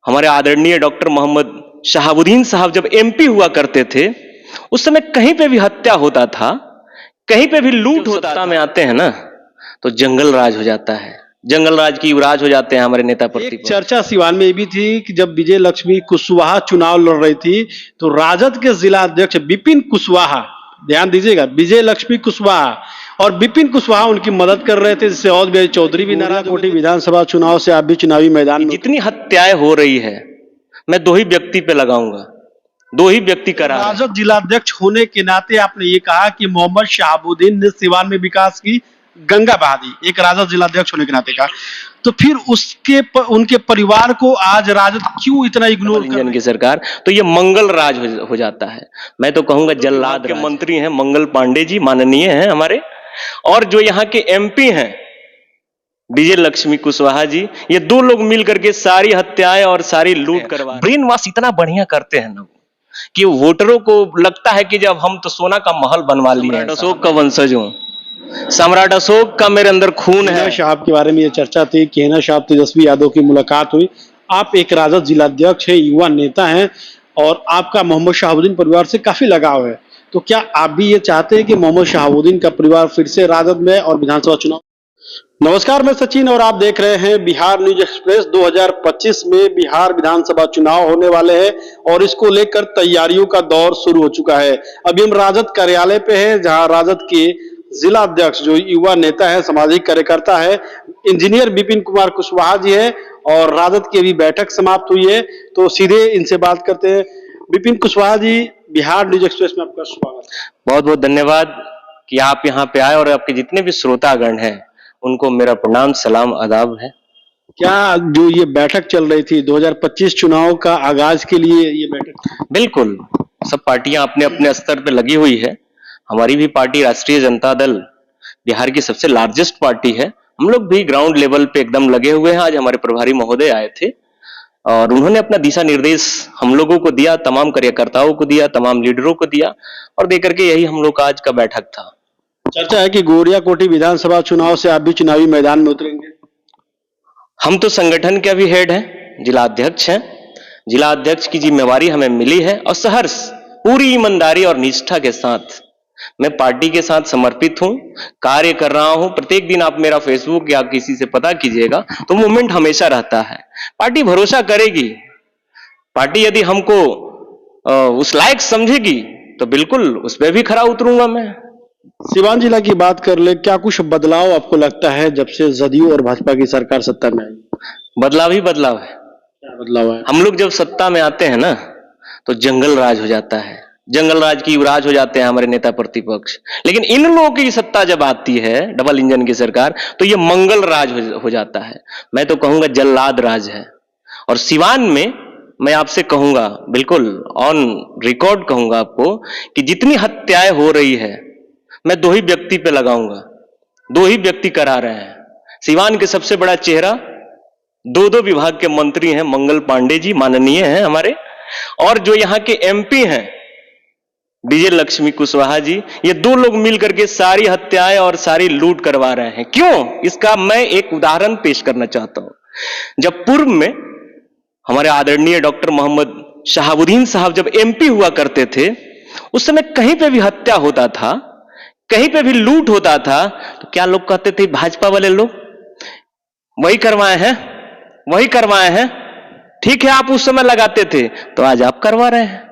हमारे आदरणीय डॉक्टर मोहम्मद शहाबुद्दीन साहब जब एमपी हुआ करते थे, उस समय कहीं पे भी हत्या होता था, कहीं पे भी लूट होता सत्ता में आते हैं ना, तो जंगल राज हो जाता है, जंगल राज की युवराज हो जाते हैं हमारे नेता एक प्रतिपक्ष। चर्चा सिवान में ये भी थी कि जब विजय लक्ष्मी कुशवाहा चुनाव लड़ रही थी तो राजद के जिला अध्यक्ष विपिन कुशवाहा, ध्यान दीजिएगा, विजय लक्ष्मी कुशवाहा और विपिन कुशवाहा उनकी मदद कर रहे थे, जिससे और भी चौधरी भी नाराज हो गए। विधानसभा चुनाव से आप भी चुनावी मैदान में जितनी हत्याएं हो रही है, मैं दो ही व्यक्ति पे लगाऊंगा, दो ही व्यक्ति करा रहे हैं। राजद जिलाध्यक्ष होने के नाते आपने ये कहा कि मोहम्मद शहाबुद्दीन ने सिवान में विकास की गंगा बहा दी, एक राजद जिलाध्यक्ष होने के नाते कहा, तो फिर उनके परिवार को आज राजद क्यों इतना इग्नोर कर इंजन की सरकार, तो ये मंगल राज हो जाता है। मैं तो कहूंगा जल्लाद के मंत्री हैं मंगल पांडे जी, माननीय हैं हमारे, और जो यहाँ के एमपी हैं विजय लक्ष्मी कुशवाहा जी, ये दो लोग मिल करके सारी हत्याएं और सारी लूट करवा, ब्रेन वॉश इतना बढ़िया करते हैं ना कि वोटरों को लगता है कि जब हम तो सोना का महल बनवा लिए, अशोक का वंशज हूं, सम्राट अशोक का मेरे अंदर खून है। साहब के बारे में ये चर्चा थी कि हिना साहब तेजस्वी यादव की मुलाकात हुई। आप एक राजद जिलाध्यक्ष है, युवा नेता हैं और आपका मोहम्मद शहाबुद्दीन परिवार से काफी लगाव है, तो क्या आप भी ये चाहते हैं कि मोहम्मद शहाबुद्दीन का परिवार फिर से राजद में और विधानसभा चुनाव? नमस्कार, मैं सचिन और आप देख रहे हैं बिहार न्यूज एक्सप्रेस। 2025 में बिहार विधानसभा चुनाव होने वाले हैं और इसको लेकर तैयारियों का दौर शुरू हो चुका है। अभी हम राजद कार्यालय पे हैं, जहां राजद के जिला अध्यक्ष जो युवा नेता है, सामाजिक कार्यकर्ता है, इंजीनियर विपिन कुमार कुशवाहा जी है और राजद की अभी बैठक समाप्त हुई है, तो सीधे इनसे बात करते हैं। विपिन कुशवाहा जी, बिहार न्यूज एक्सप्रेस में आपका स्वागत है। बहुत बहुत धन्यवाद कि आप यहाँ पे आए और आपके जितने भी श्रोतागण हैं उनको मेरा प्रणाम सलाम आदाब है। क्या जो ये बैठक चल रही थी 2025 चुनाव का आगाज के लिए ये बैठक? बिल्कुल, सब पार्टियां अपने अपने स्तर पे लगी हुई है। हमारी भी पार्टी राष्ट्रीय जनता दल बिहार की सबसे लार्जेस्ट पार्टी है, हम लोग भी ग्राउंड लेवल पे एकदम लगे हुए हैं। आज हमारे प्रभारी महोदय आए थे और उन्होंने अपना दिशा निर्देश हम लोगों को दिया, तमाम कार्यकर्ताओं को दिया, तमाम लीडरों को दिया और देकर के यही हम लोग का आज का बैठक था। चर्चा है कि गोरियाकोटी विधानसभा चुनाव से आप भी चुनावी मैदान में उतरेंगे। हम तो संगठन के अभी हेड हैं, जिला अध्यक्ष हैं, जिला अध्यक्ष की जिम्मेवारी हमें मिली है और सहर्ष पूरी ईमानदारी और निष्ठा के साथ मैं पार्टी के साथ समर्पित हूं, कार्य कर रहा हूं। प्रत्येक दिन आप मेरा फेसबुक या किसी से पता कीजिएगा तो मूवमेंट हमेशा रहता है। पार्टी भरोसा करेगी, पार्टी यदि हमको उस लायक समझेगी तो बिल्कुल उस पर भी खरा उतरूंगा मैं। सिवान जिला की बात कर ले, क्या कुछ बदलाव आपको लगता है जब से जदयू और भाजपा की सरकार सत्ता में आई? बदलाव ही बदलाव है। क्या बदलाव है? हम लोग जब सत्ता में आते हैं ना तो जंगल राज हो जाता है, जंगल राज की युवराज हो जाते हैं हमारे नेता प्रतिपक्ष। लेकिन इन लोगों की सत्ता जब आती है, डबल इंजन की सरकार, तो ये मंगल राज हो जाता है। मैं तो कहूंगा जल्लाद राज है। और सिवान में मैं आपसे कहूंगा, बिल्कुल ऑन रिकॉर्ड कहूंगा आपको, कि जितनी हत्याएं हो रही है मैं दो ही व्यक्ति पे लगाऊंगा, दो ही व्यक्ति करा रहे हैं। सिवान के सबसे बड़ा चेहरा, दो विभाग के मंत्री हैं, मंगल पांडे जी माननीय हैं हमारे, और जो यहाँ के एमपी हैं विजय लक्ष्मी कुशवाहा जी, ये दो लोग मिल करके सारी हत्याएं और सारी लूट करवा रहे हैं। क्यों? इसका मैं एक उदाहरण पेश करना चाहता हूं। जब पूर्व में हमारे आदरणीय डॉक्टर मोहम्मद शहाबुद्दीन साहब जब एमपी हुआ करते थे, उस समय कहीं पे भी हत्या होता था, कहीं पे भी लूट होता था, तो क्या लोग कहते थे? भाजपा वाले लोग वही करवाए हैं, वही करवाए हैं। ठीक है, आप उस समय लगाते थे, तो आज आप करवा रहे हैं,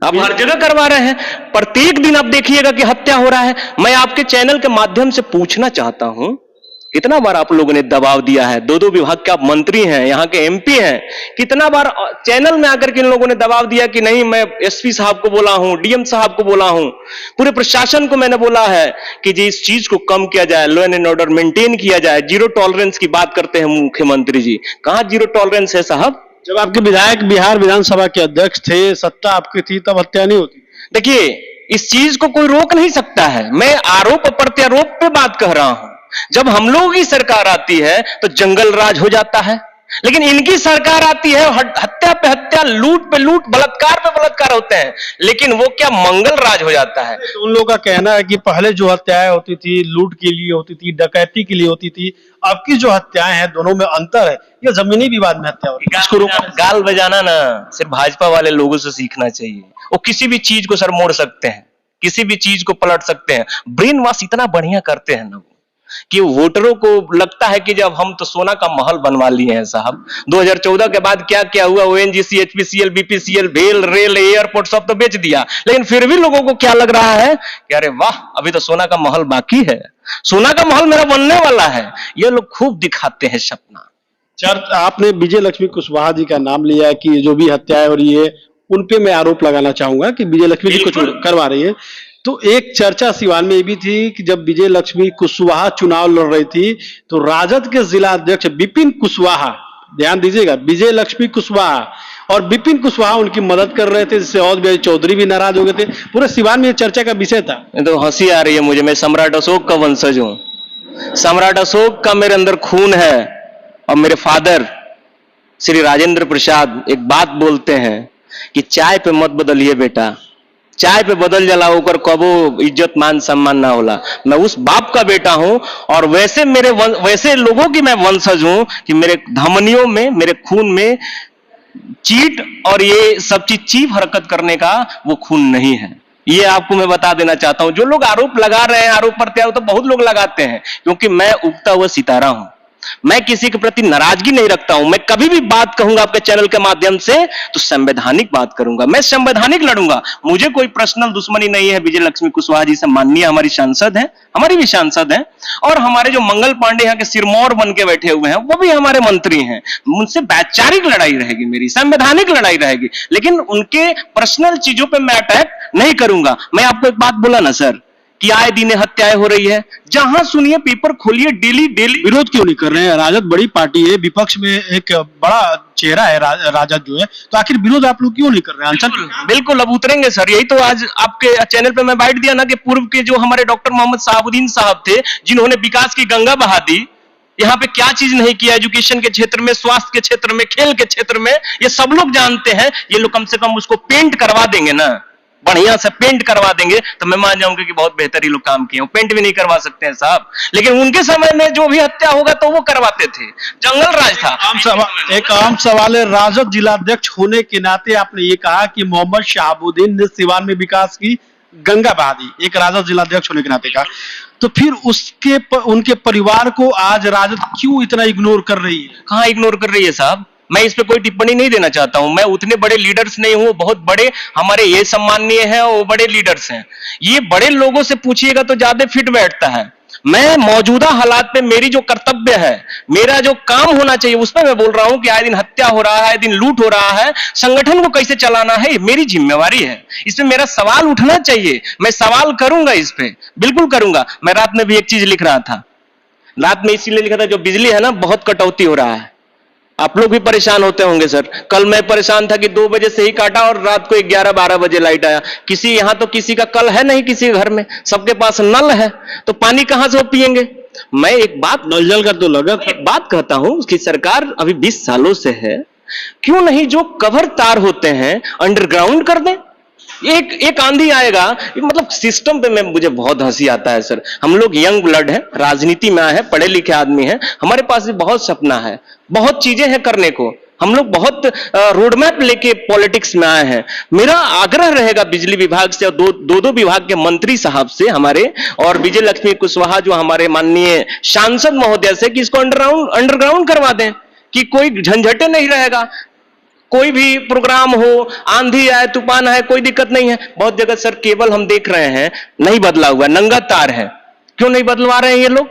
आप हर जगह करवा रहे हैं। प्रत्येक दिन आप देखिएगा कि हत्या हो रहा है। मैं आपके चैनल के माध्यम से पूछना चाहता हूं, कितना बार आप लोगों ने दबाव दिया है? दो विभाग के आप मंत्री हैं, यहाँ के एमपी हैं, कितना बार चैनल में आकर के इन लोगों ने दबाव दिया कि नहीं, मैं एसपी साहब को बोला हूं, डीएम साहब को बोला हूं, पूरे प्रशासन को मैंने बोला है कि जी इस चीज को कम किया जाए, लॉ एंड ऑर्डर मेंटेन किया जाए। जीरो टॉलरेंस की बात करते हैं मुख्यमंत्री जी, कहां जीरो टॉलरेंस है साहब? जब आपके विधायक बिहार विधानसभा के अध्यक्ष थे, सत्ता आपकी थी, तब हत्या नहीं होती। देखिए, इस चीज को कोई रोक नहीं सकता है। मैं आरोप प्रत्यारोप पे बात कह रहा हूं। जब हम लोगों की सरकार आती है तो जंगल राज हो जाता है, लेकिन इनकी सरकार आती है, हत्या पे हत्या, लूट पे लूट, बलात्कार पे बलात्कार होते हैं, लेकिन वो क्या मंगल राज हो जाता है। तो उन लोगों का कहना है कि पहले जो हत्याएं होती थी लूट के लिए होती थी, डकैती के लिए होती थी, अब की जो हत्याएं हैं दोनों में अंतर है, ये जमीनी विवाद में हत्या होती है। इसको रोकना गाल बजाना ना सिर्फ भाजपा वाले लोगों से सीखना चाहिए। वो किसी भी चीज को सर मोड़ सकते हैं, किसी भी चीज को पलट सकते हैं, ब्रेन वॉश इतना बढ़िया करते हैं ना वो, कि वोटरों को लगता है कि जब हम तो सोना का महल बनवा लिए हैं साहब। 2014 के बाद क्या क्या हुआ, ओएनजीसी, एचपीसीएल, बीपीसीएल, भेल, रेल, एयरपोर्ट सब तो बेच दिया, लेकिन फिर भी लोगों को क्या लग रहा है कि अरे वाह, अभी तो सोना का महल बाकी है, सोना का महल मेरा बनने वाला है। ये लोग खूब दिखाते हैं सपना। आपने विजय लक्ष्मी कुशवाहा जी का नाम लिया है कि जो भी हत्याएं हो रही है उन पे मैं आरोप लगाना चाहूंगा कि विजय लक्ष्मी जी कुछ करवा रही है। तो एक चर्चा सिवान में ये भी थी कि जब विजय लक्ष्मी कुशवाहा चुनाव लड़ रही थी तो राजद के जिला अध्यक्ष विपिन कुशवाहा, ध्यान दीजिएगा, विजय लक्ष्मी कुशवाहा और विपिन कुशवाहा उनकी मदद कर रहे थे, जिससे और चौधरी भी नाराज हो गए थे। पूरे सिवान में ये चर्चा का विषय था। तो हंसी आ रही है मुझे, मैं सम्राट अशोक का वंशज हूं, सम्राट अशोक का मेरे अंदर खून है, और मेरे फादर श्री राजेंद्र प्रसाद एक बात बोलते हैं कि चाय पे मत बदलिए बेटा, चाय पे बदल जला होकर कबो इज्जत मान सम्मान ना होला। मैं उस बाप का बेटा हूं, और वैसे लोगों की मैं वंशज हूं कि मेरे धमनियों में, मेरे खून में चीट और ये सब चीज चीप हरकत करने का वो खून नहीं है। ये आपको मैं बता देना चाहता हूं। जो लोग आरोप लगा रहे हैं, आरोप प्रत्यारोप तो बहुत लोग लगाते हैं, क्योंकि मैं उगता हुआ सितारा हूं, मैं किसी के प्रति नाराजगी नहीं रखता हूं। मैं कभी भी बात कहूंगा आपके चैनल के माध्यम से तो संवैधानिक बात करूंगा, मैं संवैधानिक लड़ूंगा। मुझे कोई पर्सनल दुश्मनी नहीं है विजय लक्ष्मी कुशवाहा जी से। माननीय हमारी सांसद है, हमारी भी सांसद है, और हमारे जो मंगल पांडे यहाँ के सिरमौर बन के बैठे हुए हैं वो भी हमारे मंत्री हैं। उनसे वैचारिक लड़ाई रहेगी, मेरी संवैधानिक लड़ाई रहेगी, लेकिन उनके पर्सनल चीजों पर मैं अटैक नहीं करूंगा। मैं आपको एक बात बोला ना सर कि आए दिन हत्याएं हो रही है, जहां सुनिए पेपर खोलिए, डेली डेली। विरोध क्यों नहीं कर रहे हैं? राजद बड़ी पार्टी है, विपक्ष में एक बड़ा चेहरा है राजद जो है, तो आखिर विरोध आप लोग क्यों नहीं कर रहे हैं? बिल्कुल अब उतरेंगे सर। यही तो आज आपके चैनल पे मैं बाइट दिया ना कि पूर्व के जो हमारे डॉक्टर मोहम्मद शहाबुद्दीन साहब थे, जिन्होंने विकास की गंगा बहा दी, यहाँ पे क्या चीज नहीं किया, एजुकेशन के क्षेत्र में, स्वास्थ्य के क्षेत्र में, खेल के क्षेत्र में, ये सब लोग जानते हैं। ये लोग कम से कम उसको पेंट करवा देंगे ना, बढ़िया से पेंट करवा देंगे तो मैं मान जाऊंगा कि बहुत बेहतर ही लोग काम किए। पेंट भी नहीं करवा सकते हैं साहब, लेकिन उनके समय में जो भी हत्या होगा तो वो करवाते थे, जंगल राज था। एक आम सवाल है, राजद जिलाध्यक्ष होने के नाते आपने ये कहा कि मोहम्मद शहाबुद्दीन ने सिवान में विकास की गंगा बहा दी, एक राजद जिलाध्यक्ष होने के नाते कहा, तो फिर उनके परिवार को आज राजद क्यों इतना इग्नोर कर रही है? कहां इग्नोर कर रही है साहब? मैं इस पे कोई टिप्पणी नहीं देना चाहता हूं। मैं उतने बड़े लीडर्स नहीं हूं, बहुत बड़े हमारे ये सम्माननीय हैं और वो बड़े लीडर्स हैं। ये बड़े लोगों से पूछिएगा तो ज्यादा फिट बैठता है। मैं मौजूदा हालात पे मेरी जो कर्तव्य है, मेरा जो काम होना चाहिए, उस पर मैं बोल रहा हूं कि आए दिन हत्या हो रहा है, आए दिन लूट हो रहा है, संगठन को कैसे चलाना है, ये मेरी जिम्मेवारी है। इसमें मेरा सवाल उठना चाहिए, मैं सवाल करूंगा, इस पे बिल्कुल करूंगा। मैं रात में भी एक चीज लिख रहा था, रात में इसीलिए लिखा था, जो बिजली है ना बहुत कटौती हो रहा है, आप लोग भी परेशान होते होंगे सर। कल मैं परेशान था कि 2 बजे से ही काटा और रात को 11-12 बजे लाइट आया। किसी यहां तो किसी का कल है नहीं, किसी घर में, सबके पास नल है, तो पानी कहां से वो पिएंगे? मैं एक बात, नल जल का तो लगा, एक बात कहता हूं कि सरकार अभी 20 सालों से है, क्यों नहीं जो कवर तार होते हैं अंडरग्राउंड कर दें? एक आंधी आएगा, मतलब सिस्टम पे मैं मुझे बहुत हंसी आता है सर। हम लोग यंग ब्लड है, राजनीति में आए हैं, पढ़े लिखे आदमी हैं, हमारे पास भी बहुत सपना है, बहुत चीजें हैं करने को, हम लोग बहुत रोड मैप लेके पॉलिटिक्स में आए हैं। मेरा आग्रह रहेगा बिजली विभाग से और दो विभाग के मंत्री साहब से हमारे, और विजय लक्ष्मी कुशवाहा जो हमारे माननीय सांसद महोदय से, कि इसको अंडरग्राउंड करवा दें, कि कोई झंझटे नहीं रहेगा। कोई भी प्रोग्राम हो, आंधी आए, तूफान आए, कोई दिक्कत नहीं है। बहुत जगह सर केबल हम देख रहे हैं नहीं बदला हुआ, नंगा तार है, क्यों नहीं बदलवा रहे हैं ये लोग?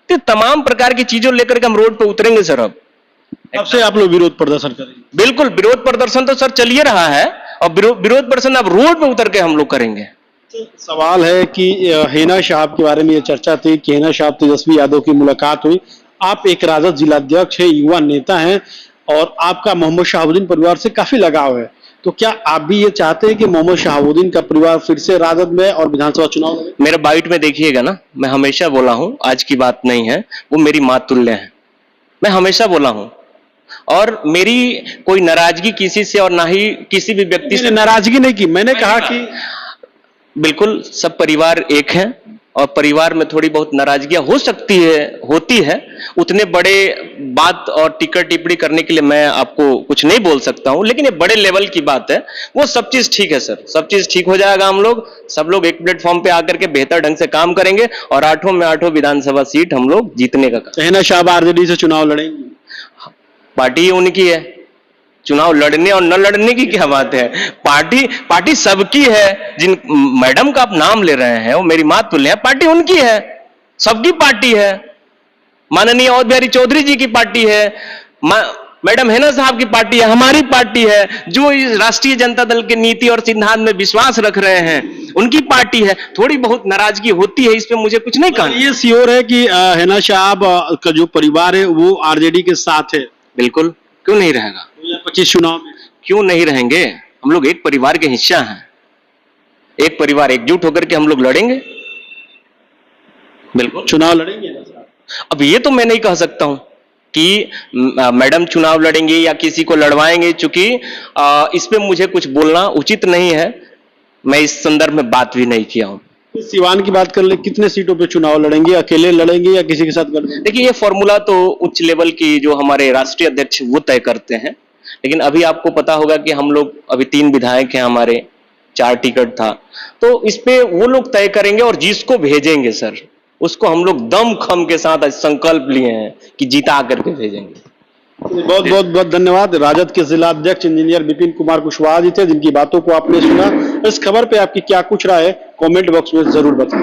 तो तमाम प्रकार की चीजों लेकर के हम रोड पे उतरेंगे सर। अब से आप लोग विरोध प्रदर्शन करेंगे? बिल्कुल, विरोध प्रदर्शन तो सर चलिए रहा है, और विरोध प्रदर्शन अब रोड पे उतर के हम लोग करेंगे। सवाल है कि हिना साहब के बारे में ये चर्चा थी कि हिना साहब तेजस्वी यादव की मुलाकात हुई। आप एक राजद जिलाध्यक्ष है, युवा नेता हैं, और आपका मोहम्मद शहाबुद्दीन परिवार से काफी लगाव है, तो क्या आप भी ये चाहते हैं कि मोहम्मद शहाबुद्दीन का परिवार फिर से राजद में और विधानसभा चुनाव में? मेरे बाइट में देखिएगा ना, मैं हमेशा बोला हूं, आज की बात नहीं है, वो मेरी माँ तुल्य है, मैं हमेशा बोला हूं। और मेरी कोई नाराजगी किसी से और ना ही किसी भी व्यक्ति से। मैंने नाराजगी नहीं की, मैंने कहा कि बिल्कुल सब परिवार एक है और परिवार में थोड़ी बहुत नाराजगियां हो सकती है, होती है। उतने बड़े बात और टिक्कर टिप्पणी करने के लिए मैं आपको कुछ नहीं बोल सकता हूं, लेकिन ये बड़े लेवल की बात है। वो सब चीज ठीक है सर, सब चीज ठीक हो जाएगा। हम लोग सब लोग एक प्लेटफॉर्म पे आकर के बेहतर ढंग से काम करेंगे और 8 में 8 विधानसभा सीट हम लोग जीतने का काम। हिना शाह आरजेडी से चुनाव लड़ेंगी? पार्टी उनकी है, चुनाव लड़ने और न लड़ने की क्या बात है। पार्टी सबकी है। जिन मैडम का आप नाम ले रहे हैं वो मेरी मातुल्य है, पार्टी उनकी है, सबकी पार्टी है। माननीय अवध बिहारी चौधरी जी की पार्टी है, मैडम हिना साहब की पार्टी है, हमारी पार्टी है। जो इस राष्ट्रीय जनता दल के नीति और सिद्धांत में विश्वास रख रहे हैं उनकी पार्टी है। थोड़ी बहुत नाराजगी होती है, इस पे मुझे कुछ नहीं कहना। ये श्योर है कि हिना शाह का जो परिवार है वो आरजेडी के साथ है? बिल्कुल, क्यों नहीं रहेगा। 2025 चुनाव में क्यों नहीं रहेंगे। हम लोग एक परिवार के हिस्सा हैं, एक परिवार एकजुट होकर के हम लोग लड़ेंगे। बिल्कुल चुनाव लड़ेंगे ना साहब? अब ये तो मैं नहीं कह सकता हूं कि मैडम चुनाव लड़ेंगे या किसी को लड़वाएंगे, चूंकि इस पे मुझे कुछ बोलना उचित नहीं है। मैं इस संदर्भ में बात भी नहीं किया हूं। सिवान की बात कर ले, कितने सीटों पे चुनाव लड़ेंगे? अकेले लड़ेंगे या किसी के साथ लड़ेंगे? देखिए, ये फॉर्मूला तो उच्च लेवल की जो हमारे राष्ट्रीय अध्यक्ष वो तय करते हैं, लेकिन अभी आपको पता होगा कि हम लोग अभी 3 विधायक हैं, हमारे 4 टिकट था, तो इस पे वो लोग तय करेंगे और जिसको भेजेंगे सर उसको हम लोग दम खम के साथ संकल्प लिए हैं कि जीता करके भेजेंगे। बहुत बहुत बहुत धन्यवाद। राजद के जिला अध्यक्ष इंजीनियर विपिन कुमार कुशवाहा जी थे, जिनकी बातों को आपने सुना। इस खबर पे आपकी क्या कुछ राय है, कमेंट बॉक्स में जरूर बताएं।